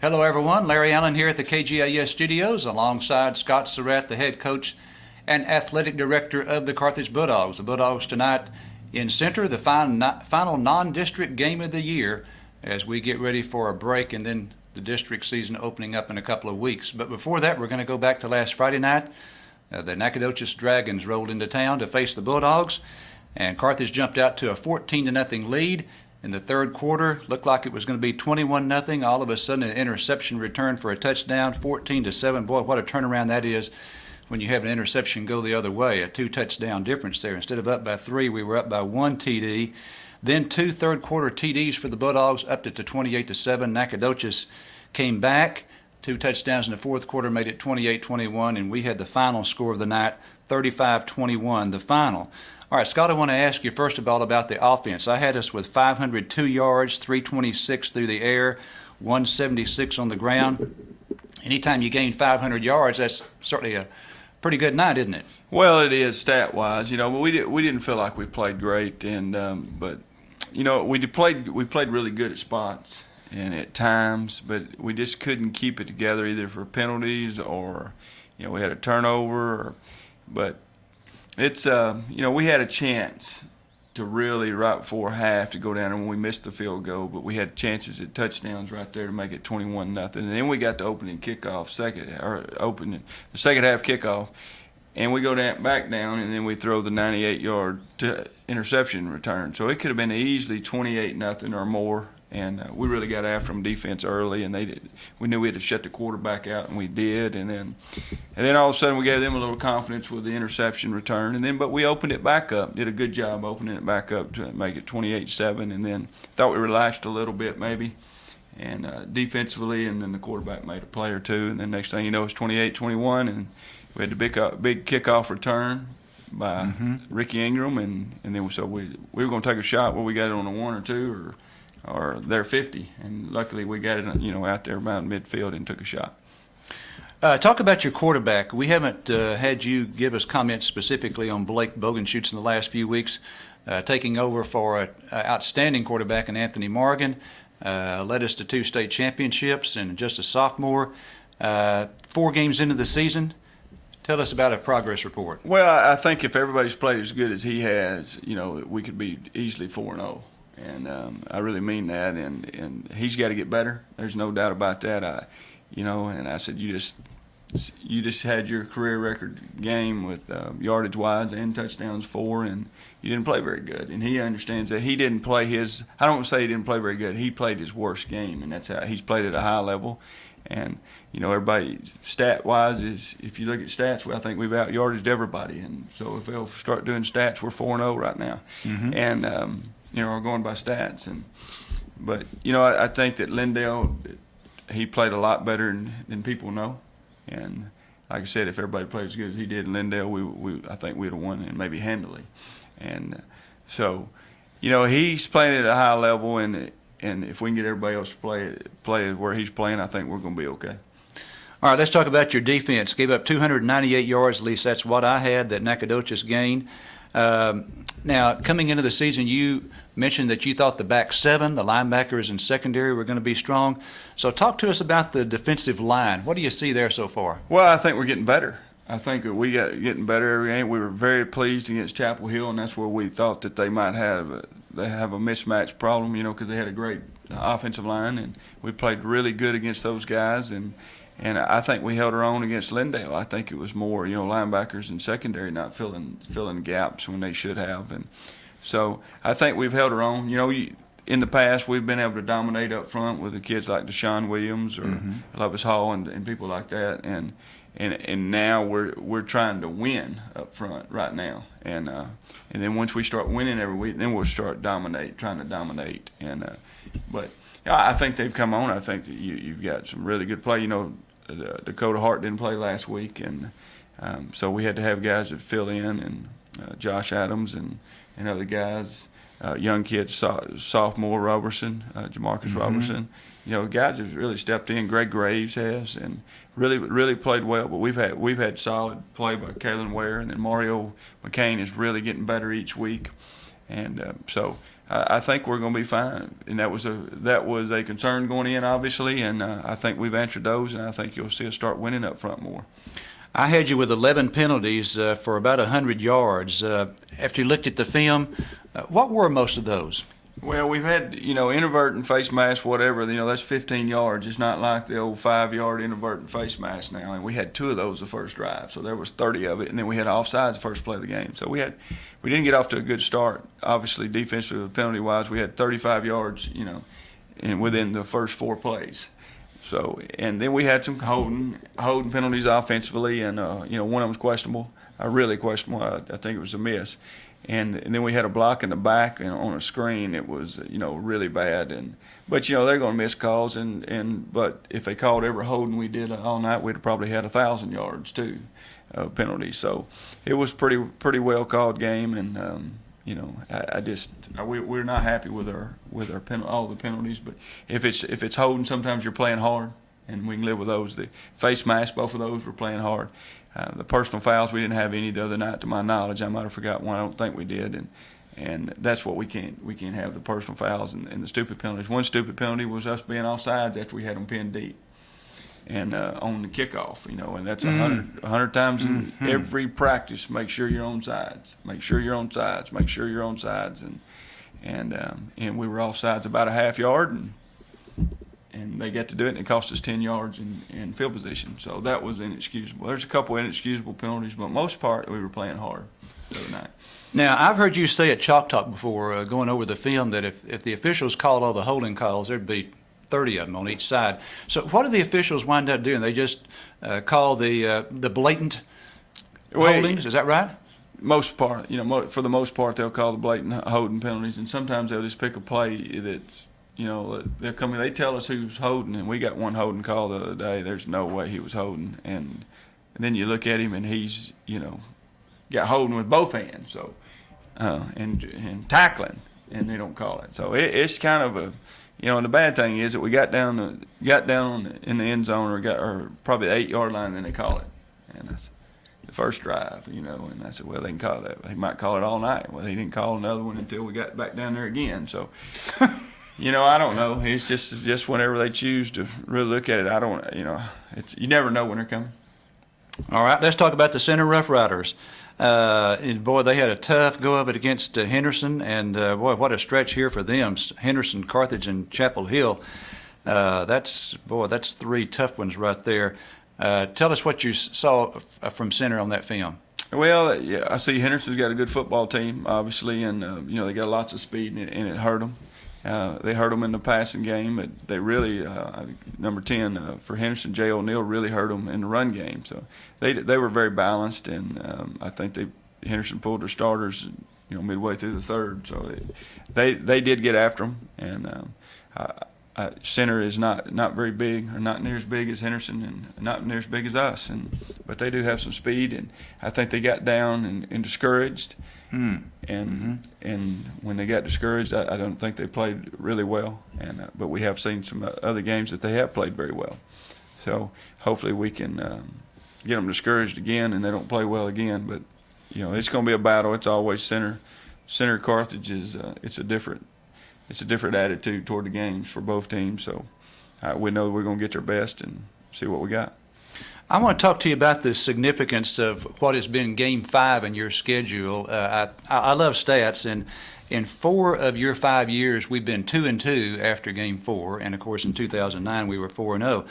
Hello, everyone. Larry Allen here at the KGAS studios alongside Scott Surratt, the head coach and athletic director of the Carthage Bulldogs. The Bulldogs tonight in Center, the final non-district game of the year as we get ready for a break and then the district season opening up in a couple of weeks. But before that, we're going to go back to last Friday night. The Nacogdoches Dragons rolled into town to face the Bulldogs, and Carthage jumped out to a 14-0 lead. In the third quarter, looked like it was going to be 21-0. All of a sudden, an interception return for a touchdown, 14-7. Boy, what a turnaround that is when you have an interception go the other way. A 2-touchdown difference there. Instead of up by 3, we were up by 1 TD. Then 2 third-quarter TDs for the Bulldogs, upped it to 28-7. Nacogdoches came back. 2 touchdowns in the fourth quarter made it 28-21, and we had the final score of the night, 35-21, the final. All right, Scott, I want to ask you first of all about the offense. I had us with 502 yards, 326 through the air, 176 on the ground. Anytime you gain 500 yards, that's certainly a pretty good night, isn't it? Well, it is stat-wise. You know, we didn't feel like we played great, and but you know we played really good at spots and at times, but we just couldn't keep it together either for penalties or we had a turnover. But it's we had a chance to really right before half to go down, and we missed the field goal, but we had chances at touchdowns right there to make it 21-0. And then we got the opening kickoff, the second half kickoff, and we go back down, and then we throw the 98-yard interception return. So it could have been easily 28-0 or more. And we really got after them defense early, and we knew we had to shut the quarterback out, and we did. And then all of a sudden we gave them a little confidence with the interception return. But we opened it back up, did a good job opening it back up to make it 28-7. And then thought we relaxed a little bit maybe, and defensively. And then the quarterback made a play or two. And then next thing you know, it's 28-21, and we had the big kickoff return by Ricky Ingram, and then so we were going to take a shot where we got it on a 1 or 2 or they're 50, and luckily we got it out there about midfield and took a shot. Talk about your quarterback. We haven't had you give us comments specifically on Blake Bogenschutz in the last few weeks, taking over for an outstanding quarterback in Anthony Morgan, led us to 2 state championships and just a sophomore. 4 games into the season. Tell us about a progress report. Well, I think if everybody's played as good as he has, we could be easily 4-0. And I really mean that, and he's got to get better. There's no doubt about that. And I said, you just had your career record game with yardage wise and touchdowns 4, and you didn't play very good. And he understands that he didn't play I don't say he didn't play very good. He played his worst game, and that's how he's played at a high level. And everybody stat wise if you look at stats, I think we've out yardaged everybody. And so if they'll start doing stats, we're 4-0 right now. And we're going by stats. But I think that Lindale, he played a lot better than people know. And like I said, if everybody played as good as he did in Lindale, I think we'd have won, and maybe handily. And so, he's playing at a high level, and if we can get everybody else to play where he's playing, I think we're going to be okay. All right, let's talk about your defense. Gave up 298 yards, at least that's what I had, that Nacogdoches gained. Now, coming into the season, you mentioned that you thought the back 7, the linebackers and secondary, were going to be strong. So talk to us about the defensive line. What do you see there so far? Well, I think we're getting better. I think we got getting better every game. We were very pleased against Chapel Hill, and that's where we thought that they might have a mismatch problem, because they had a great offensive line, and we played really good against those guys. And I think we held our own against Lindale. I think it was more, linebackers and secondary not filling gaps when they should have. And so I think we've held our own. In the past, we've been able to dominate up front with the kids like Deshaun Williams or Lovis Hall and people like that. And now we're trying to win up front right now. And then once we start winning every week, then we'll start trying to dominate. But I think they've come on. I think that you've got some really good play. Dakota Hart didn't play last week, and so we had to have guys that fill in, and Josh Adams and other guys, young kids, sophomore Robertson, Jamarcus Robertson. Guys have really stepped in. Greg Graves has, and really played well. But we've had solid play by Kalen Ware, and then Mario McCain is really getting better each week. And so I think we're going to be fine. And that was a concern going in, obviously, and I think we've answered those, and I think you'll see us start winning up front more. I had you with 11 penalties for about 100 yards. After you looked at the film, what were most of those? Well, we've had, inadvertent face mask, whatever, that's 15 yards. It's not like the old 5-yard inadvertent face mask now. And we had 2 of those the first drive, so there was 30 of it. And then we had offsides the first play of the game. So we didn't get off to a good start. Obviously, defensively, penalty-wise, we had 35 yards, and within the first 4 plays. So, and then we had some holding penalties offensively, and one of them was questionable, really questionable. I think it was a miss. And then we had a block in the back and on a screen. It was, really bad. But they're going to miss calls. But if they called every holding we did all night, we'd have probably had 1,000 yards too, penalties. So it was pretty well called game. And we're not happy with our all the penalties. But if it's holding, sometimes you're playing hard, and we can live with those. The face mask, both of those, we're playing hard. The personal fouls, we didn't have any the other night, to my knowledge. I might have forgot one. I don't think we did, and that's what we can't have, the personal fouls and the stupid penalties. One stupid penalty was us being offsides after we had them pinned deep, and on the kickoff, and that's 100 times in every practice. Make sure you're on sides. Make sure you're on sides. Make sure you're on sides, and we were offsides about a half yard, and they got to do it, and it cost us 10 yards in field position. So that was inexcusable. There's a couple inexcusable penalties, but most part we were playing hard the other night. Now, I've heard you say at Chalk Talk before, going over the film, that if the officials called all the holding calls, there'd be 30 of them on each side. So what do the officials wind up doing? They just call the blatant holdings? Is that right? Most part, for the most part, they'll call the blatant holding penalties, and sometimes they'll just pick a play that's, they'll come in, they tell us who's holding, and we got one holding call the other day. There's no way he was holding, and then you look at him, and he's, got holding with both hands, so and tackling, and they don't call it. So it's kind of a, and the bad thing is that we got down in the end zone, or probably the 8-yard line, and then they call it, and that's the first drive, and I said, well, they can call that. He might call it all night. Well, he didn't call another one until we got back down there again, so. I don't know. It's just whenever they choose to really look at it. I don't, you never know when they're coming. All right, let's talk about the Center Roughriders. And boy, they had a tough go of it against Henderson, and boy, what a stretch here for them. Henderson, Carthage, and Chapel Hill. That's 3 tough ones right there. Tell us what you saw from Center on that film. Well, yeah, I see Henderson's got a good football team, obviously, and they got lots of speed, and it hurt them. They hurt them in the passing game, but they really, number 10 for Henderson, Jay O'Neill, really hurt them in the run game. So they were very balanced, and I think Henderson pulled their starters, midway through the third. So they did get after them, and Center is not very big, or not near as big as Henderson, and not near as big as us. But they do have some speed, and I think they got down and discouraged. And when they got discouraged, I don't think they played really well. But we have seen some other games that they have played very well. So hopefully we can get them discouraged again, and they don't play well again. But it's going to be a battle. It's always Center Carthage is it's a different attitude toward the games for both teams. So we know we're going to get their best and see what we got. I want to talk to you about the significance of what has been Game 5 in your schedule. I love stats, and in 4 of your 5 years, we've been 2-2 after Game 4, and of course in 2009 we were 4-0.